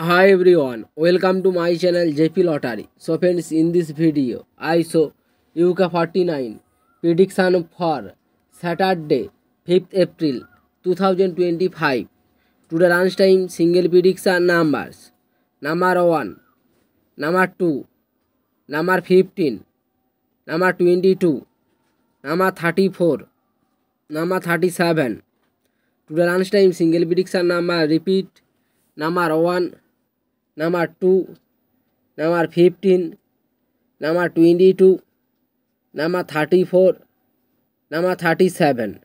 Hi everyone, welcome to my channel JP Lottery. So friends, in this video I show UK 49 prediction for Saturday 5th April 2025. Today lunchtime single prediction numbers: number 1, number 2, number 15, number 22, number 34, number 37. Today lunchtime single prediction number repeat: number 1, number 2, number 15, number 22, number 34, number 37.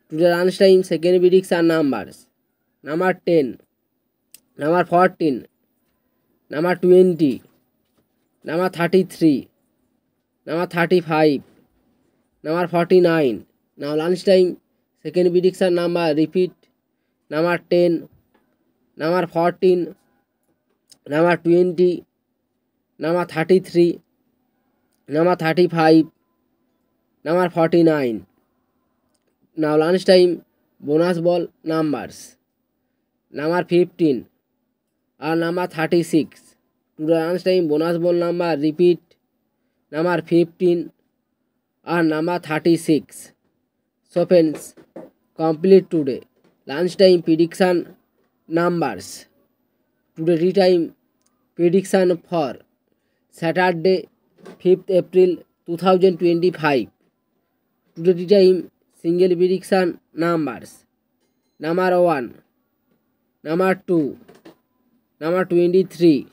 Today lunchtime second prediction numbers: number 10, number 14, number 20, number 33, number 35, number 49. Now lunchtime second prediction number repeat: number 10, number 14, number 20, number 33, number 35, number 49. Now lunchtime bonus ball numbers: number 15 or number 36. Today lunchtime bonus ball number repeat: number 15 or number 36. So friends, complete today lunchtime prediction numbers. Today time prediction for Saturday 5th April 2025. Today time single prediction numbers: number 1, number 2, number 23,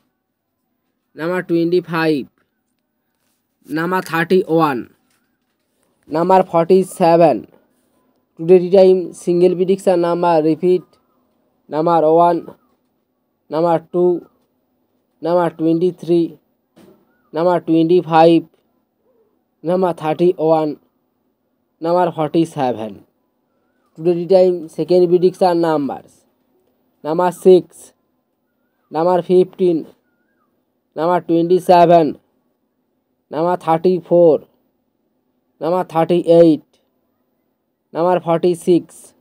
number 25, number 31, number 47. Today time single prediction number repeat: number 1, number 2, number 23, number 25, number 31, number 47. Today time second prediction numbers: number 6, number 15, number 27, number 34, number 38, number 46.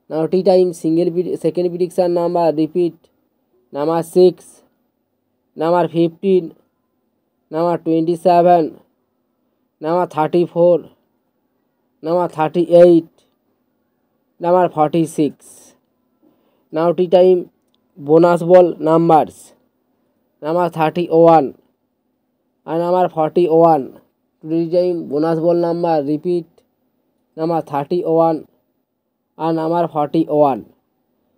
Now tea time second prediction number repeat: number 6, number 15, number 27, number 34, number 38, number 46. Now tea time bonus ball numbers: number 31 and number 41. Today time bonus ball number repeat: number 31 and number 41.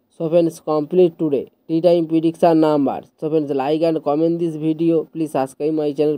So friends, complete today tea time prediction numbers. So friends, like and comment this video. Please subscribe my channel.